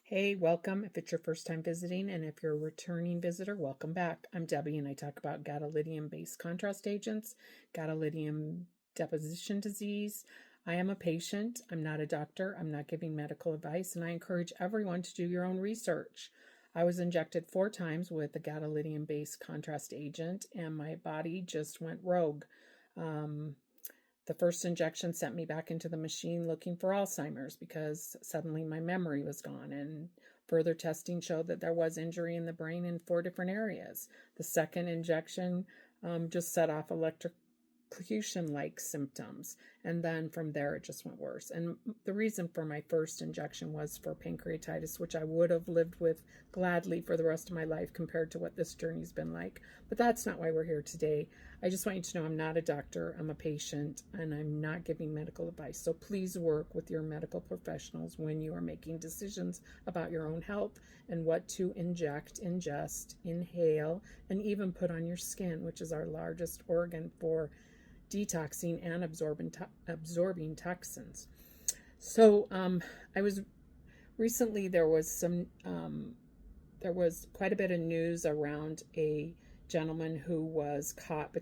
Hey, welcome. If it's your first time visiting, and if you're a returning visitor, welcome back. I'm Debbie, and I talk about gadolinium-based contrast agents, gadolinium deposition disease. I am a patient. I'm not a doctor. I'm not giving medical advice, and I encourage everyone to do your own research. I was injected 4 times with the gadolinium-based contrast agent, and my body just went rogue. The first injection sent me back into the machine looking for Alzheimer's because suddenly my memory was gone, and further testing showed that there was injury in the brain in 4 different areas. The second injection just set off electrocution-like symptoms, and then from there it just went worse. And the reason for my first injection was for pancreatitis, which I would have lived with gladly for the rest of my life compared to what this journey's been like. But that's not why we're here today. I just want you to know I'm not a doctor, I'm a patient, and I'm not giving medical advice. So please work with your medical professionals when you are making decisions about your own health and what to inject, ingest, inhale, and even put on your skin, which is our largest organ for detoxing and absorbing toxins. So I was recently there was quite a bit of news around a gentleman who was caught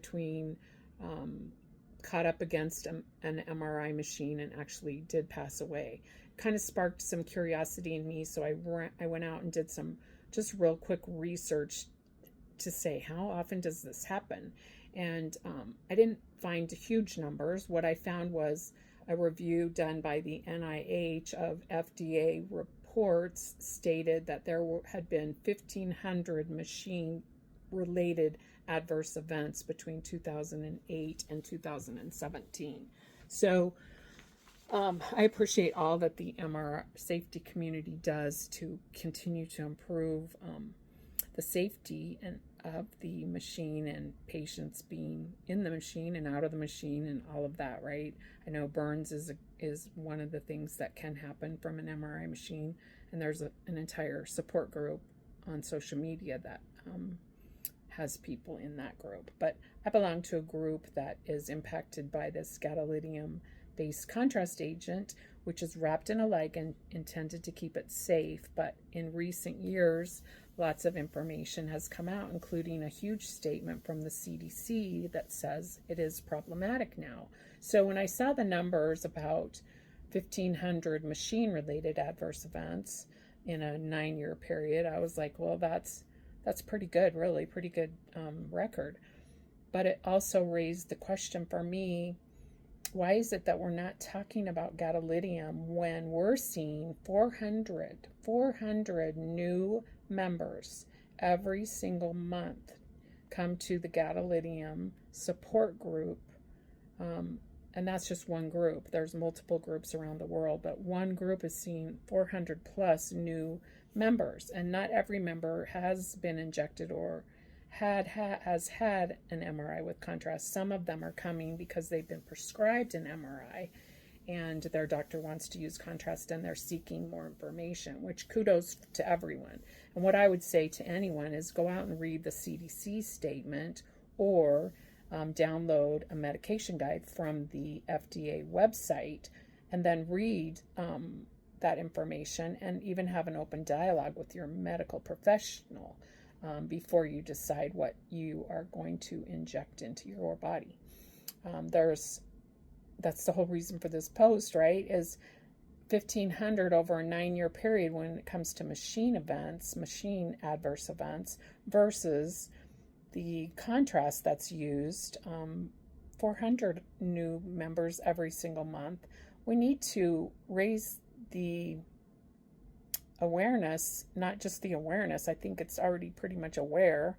up against an MRI machine and actually did pass away. Kind of sparked some curiosity in me, so I went out and did some just real quick research to say, how often does this happen? And I didn't find huge numbers. What I found was a review done by the NIH of FDA reports stated that there had been 1,500 machine-related adverse events between 2008 and 2017. So I appreciate all that the MR safety community does to continue to improve the safety of the machine and patients being in the machine and out of the machine and all of that, right? I know burns is one of the things that can happen from an MRI machine, and there's an entire support group on social media that has people in that group. But I belong to a group that is impacted by this gadolinium-based contrast agent, which is wrapped in a ligand intended to keep it safe. But in recent years, lots of information has come out, including a huge statement from the CDC that says it is problematic now. So when I saw the numbers about 1,500 machine-related adverse events in a 9-year period, I was like, well, that's pretty good, really, pretty good record. But it also raised the question for me, why is it that we're not talking about gadolinium when we're seeing 400 new members every single month come to the gadolinium support group? And that's just one group. There's multiple groups around the world, but one group is seeing 400 plus new members, and not every member has been injected or has had an MRI with contrast. Some of them are coming because they've been prescribed an MRI and their doctor wants to use contrast and they're seeking more information, which kudos to everyone. And what I would say to anyone is go out and read the CDC statement or download a medication guide from the FDA website and then read that information and even have an open dialogue with your medical professional before you decide what you are going to inject into your body. That's the whole reason for this post, right? Is 1,500 over a 9-year period when it comes to machine adverse events versus the contrast that's used, 400 new members every single month. We need to raise the awareness, not just the awareness. I think it's already pretty much aware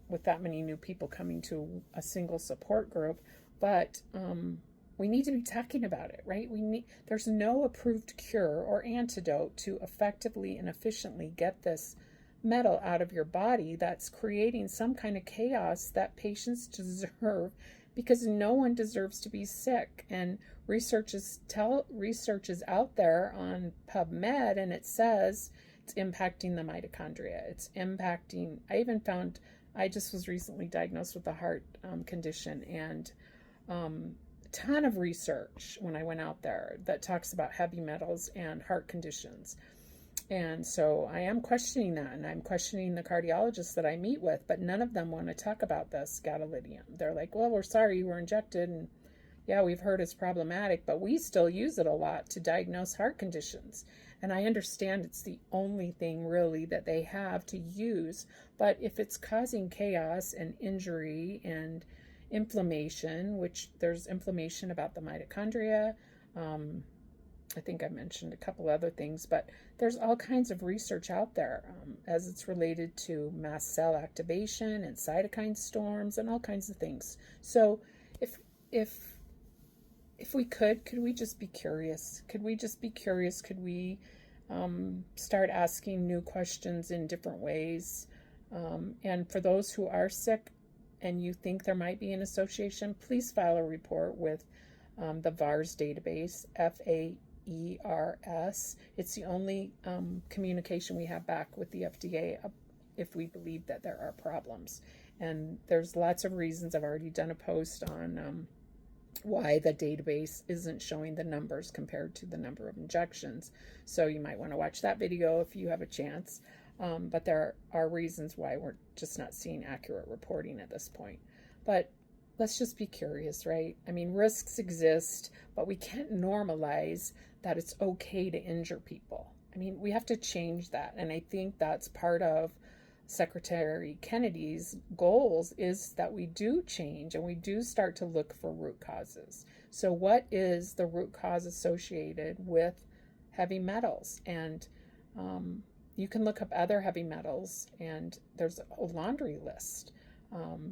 with that many new people coming to a single support group, but we need to be talking about it, right? There's no approved cure or antidote to effectively and efficiently get this metal out of your body that's creating some kind of chaos that patients deserve, because no one deserves to be sick. And research is out there on PubMed, and it says it's impacting the mitochondria. It's impacting, I just was recently diagnosed with a heart condition, and a ton of research when I went out there that talks about heavy metals and heart conditions. And so I am questioning that, and I'm questioning the cardiologists that I meet with, but none of them want to talk about this gadolinium. They're like, well, we're sorry you were injected, and yeah, we've heard it's problematic, but we still use it a lot to diagnose heart conditions. And I understand it's the only thing really that they have to use, but if it's causing chaos and injury and inflammation, which there's inflammation about the mitochondria, I think I mentioned a couple other things, but there's all kinds of research out there as it's related to mast cell activation and cytokine storms and all kinds of things. So if we could we just be curious? Could we just be curious? Could we start asking new questions in different ways? And for those who are sick and you think there might be an association, please file a report with the VAERS database, FAERS. It's the only communication we have back with the FDA if we believe that there are problems. And there's lots of reasons. I've already done a post on why the database isn't showing the numbers compared to the number of injections. So you might want to watch that video if you have a chance. But there are reasons why we're just not seeing accurate reporting at this point. But let's just be curious, right? I mean, risks exist, but we can't normalize that it's okay to injure people. I mean, we have to change that. And I think that's part of Secretary Kennedy's goals, is that we do change and we do start to look for root causes. So what is the root cause associated with heavy metals? And you can look up other heavy metals, and there's a laundry list.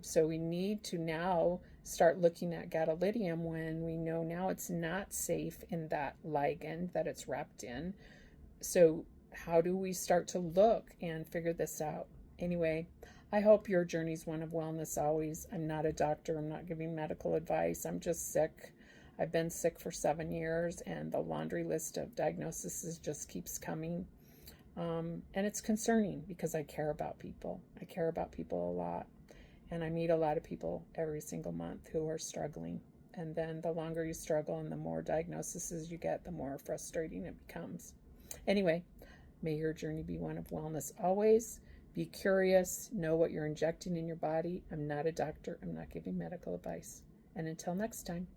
So we need to now start looking at gadolinium when we know now it's not safe in that ligand that it's wrapped in. So how do we start to look and figure this out? Anyway, I hope your journey's one of wellness always. I'm not a doctor. I'm not giving medical advice. I'm just sick. I've been sick for 7 years, and the laundry list of diagnoses just keeps coming. And it's concerning because I care about people. I care about people a lot. And I meet a lot of people every single month who are struggling. And then the longer you struggle and the more diagnoses you get, the more frustrating it becomes. Anyway, may your journey be one of wellness always. Be curious. Know what you're injecting in your body. I'm not a doctor. I'm not giving medical advice. And until next time.